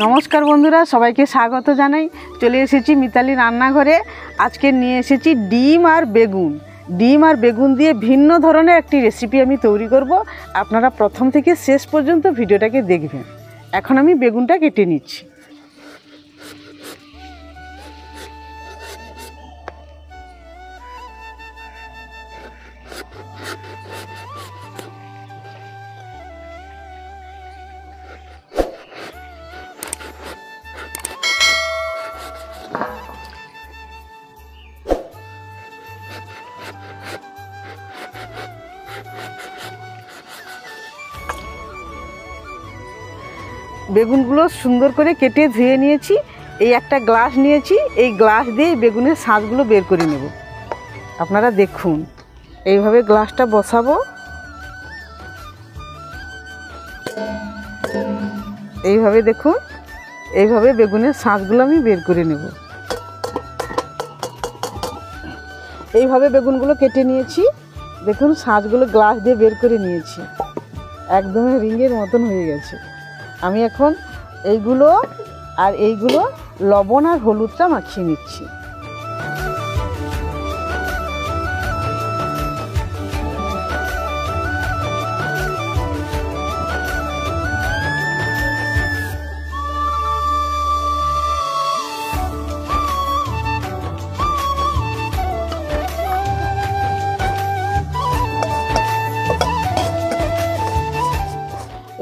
নমস্কার বন্ধুরা, সবাইকে স্বাগত জানাই। চলে এসেছি মিতালি রান্নাঘরে। আজকে নিয়ে এসেছি ডিম আর বেগুন দিয়ে ভিন্ন ধরনের একটি রেসিপি আমি তৈরি করব। আপনারা প্রথম থেকে শেষ পর্যন্ত ভিডিওটাকে দেখবেন। এখন আমি বেগুনটা কেটে নিচ্ছি। বেগুনগুলো সুন্দর করে কেটে ধুয়ে নিয়েছি। এই একটা গ্লাস নিয়েছি, এই গ্লাস দিয়ে বেগুনের শাঁসগুলো বের করে নেব। আপনারা দেখুন, এইভাবে গ্লাসটা বসাবো, এইভাবে দেখুন, এইভাবে বেগুনের শাঁসগুলো আমি বের করে নেব। এইভাবে বেগুনগুলো কেটে নিয়েছি। দেখুন, শাঁসগুলো গ্লাস দিয়ে বের করে নিয়েছি, একদমই রিংয়ের মতন হয়ে গেছে। আমি এখন এইগুলো আর এইগুলো লবণ আর হলুদটা মাখিয়ে নিচ্ছি।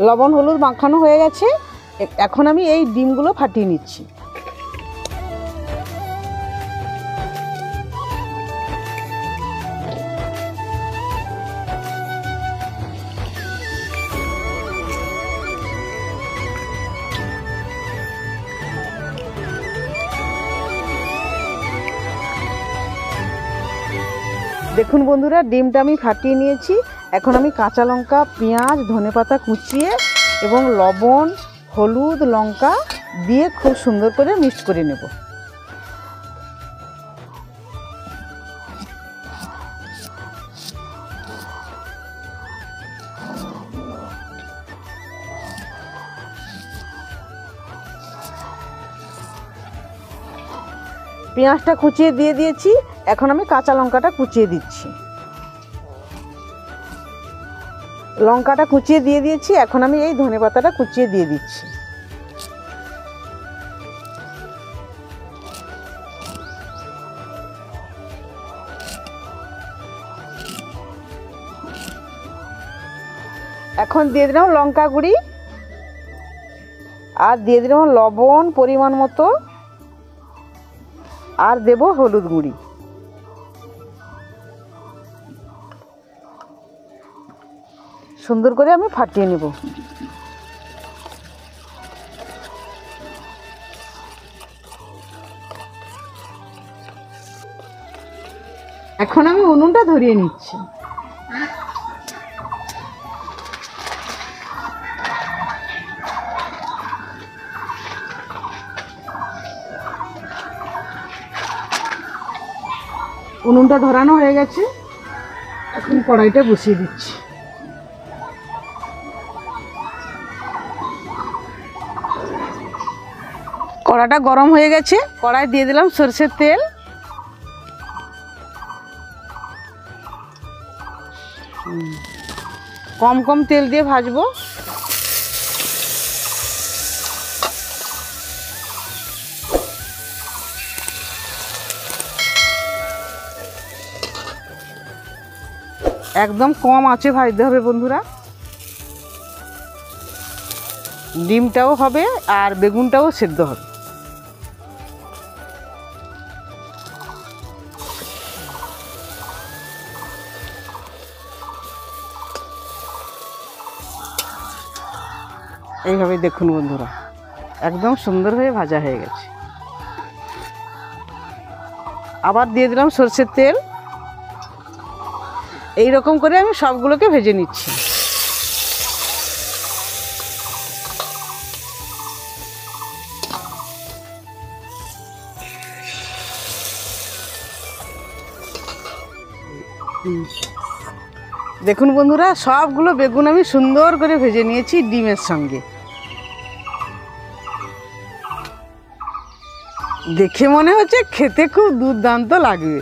লবণ হলুদ মাখানো হয়ে গেছে। এখন আমি এই ডিমগুলো ফাটিয়ে নিচ্ছি। দেখুন বন্ধুরা, ডিমটা আমি ফাটিয়ে নিয়েছি। এখন আমি কাঁচা লঙ্কা, পেঁয়াজ, ধনেপাতা কুচিয়ে এবং লবণ, হলুদ, লঙ্কা দিয়ে খুব সুন্দর করে মিক্স করে নেব। পেঁয়াজটা কুচিয়ে দিয়ে দিয়েছি। এখন আমি কাঁচা লঙ্কাটা কুচিয়ে দিচ্ছি। লঙ্কাটা কুচিয়ে দিয়ে দিয়েছি। এখন আমি এই ধনেপাতাটা কুচিয়ে দিয়ে দিচ্ছি। এখন দিয়ে দিলাম লঙ্কা গুঁড়ি আর দিয়ে দিলাম লবণ পরিমাণ মতো আর দেব হলুদ গুঁড়ি। সুন্দর করে আমি ফাটিয়ে নেব। এখন আমি উনুনটা ধরিয়ে নিচ্ছি। উনুনটা ধরানো হয়ে গেছে। এখন কড়াইটা বসিয়ে দিচ্ছি। কড়াটা গরম হয়ে গেছে। কড়াই দিয়ে দিলাম সরষের তেল। কম কম তেল দিয়ে ভাজবো। একদম কম আঁচে ভাজতে হবে বন্ধুরা। ডিমটাও হবে আর বেগুনটাও সেদ্ধ হবে। এইভাবে দেখুন বন্ধুরা, একদম সুন্দর হয়ে ভাজা হয়ে গেছে। আবার দিয়ে দিলাম সরষের তেল। এই রকম করে আমি সবগুলোকে ভেজে নিচ্ছি। দেখুন বন্ধুরা, সবগুলো বেগুন আমি সুন্দর করে ভেজে নিয়েছি ডিমের সঙ্গে। দেখে মনে হচ্ছে খেতে খুব দুর্দান্ত লাগবে।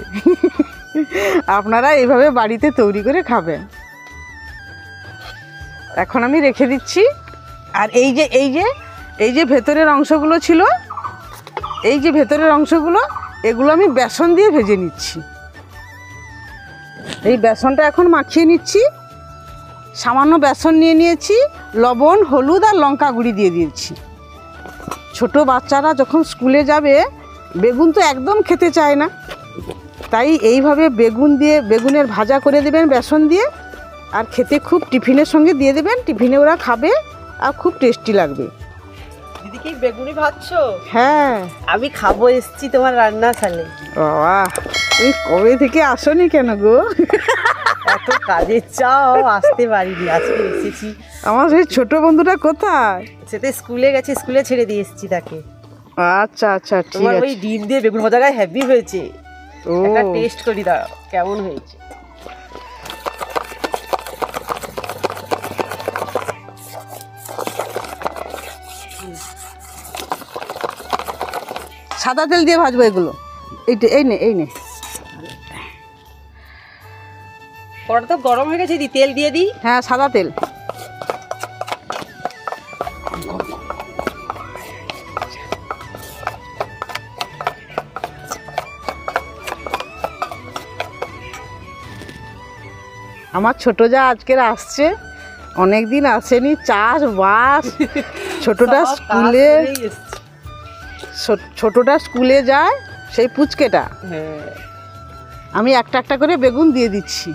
আপনারা এইভাবে বাড়িতে তৈরি করে খাবেন। এখন আমি রেখে দিচ্ছি। আর এই যে ভেতরের অংশগুলো ছিল, এই যে ভেতরের অংশগুলো, এগুলো আমি বেসন দিয়ে ভেজে নিচ্ছি। এই বেসনটা এখন মাখিয়ে নিচ্ছি। সামান্য বেসন নিয়ে নিয়েছি, লবণ, হলুদ আর লঙ্কা গুঁড়ি দিয়ে দিয়েছি। ছোট বাচ্চারা যখন স্কুলে যাবে, বেগুন তো একদম খেতে চায় না, তাই এইভাবে বেগুনের ভাজা করে দেবেন বেসন দিয়ে, আর খেতে খুব টিফিনের সঙ্গে দিয়ে দেবেন। টিফিনে ওরা খাবে আর খুব টেস্টি লাগবে। দিদি কি বেগুনি ভাজছো? হ্যাঁ, আমি খাবো, এসছি তোমার রান্নাশালে। বাবা, তুমি কবে থেকে আসোনি কেন গো? এত কাজের চাও, আসতে পারিনি, আজকে এসেছি। আমার সেই ছোট বন্ধুটা কোথায়? সেটা স্কুলে গেছে, স্কুলে ছেড়ে দিয়ে এসেছি তাকে। আচ্ছা আচ্ছা, ঠিক তোমার আছে। ওই ডিম দিয়ে বেগুন ভাজাটা হেভি হয়েছে, ও, একটা টেস্ট করি, দাঁড়াও কেমন হয়েছে। সাদা তেল দিয়ে ভাজবো এগুলো। এই নে। কড়াটা তো গরম হয়ে গেছে, তেল দিয়ে দিই। হ্যাঁ, সাদা তেল। আমার ছোট যা আজকের আসছে, অনেক দিন আসেনি। চাষবাস, ছোটটা স্কুলে যায়, সেই পুচকেটা। হ্যাঁ, আমি একটা একটা করে বেগুন দিয়ে দিচ্ছি।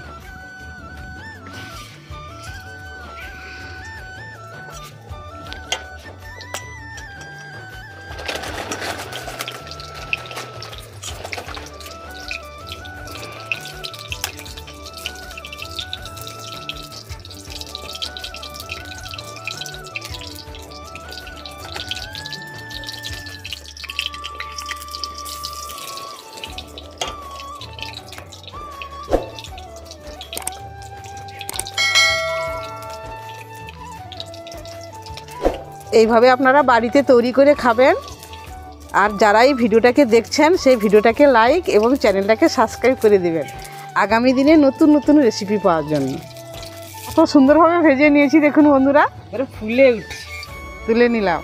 এইভাবে আপনারা বাড়িতে তৈরি করে খাবেন। আর যারা এই ভিডিওটাকে দেখছেন, সেই ভিডিওটাকে লাইক এবং চ্যানেলটাকে সাবস্ক্রাইব করে দেবেন আগামী দিনে নতুন নতুন রেসিপি পাওয়ার জন্য। কত সুন্দরভাবে ভেজে নিয়েছি দেখুন বন্ধুরা, ফুলে উঠছে। তুলে নিলাম।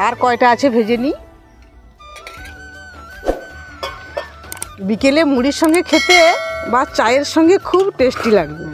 আর কয়টা আছে ভেজে নিই। বিকেলে মুড়ির সঙ্গে খেতে বা চায়ের সঙ্গে খুব টেস্টি লাগবে।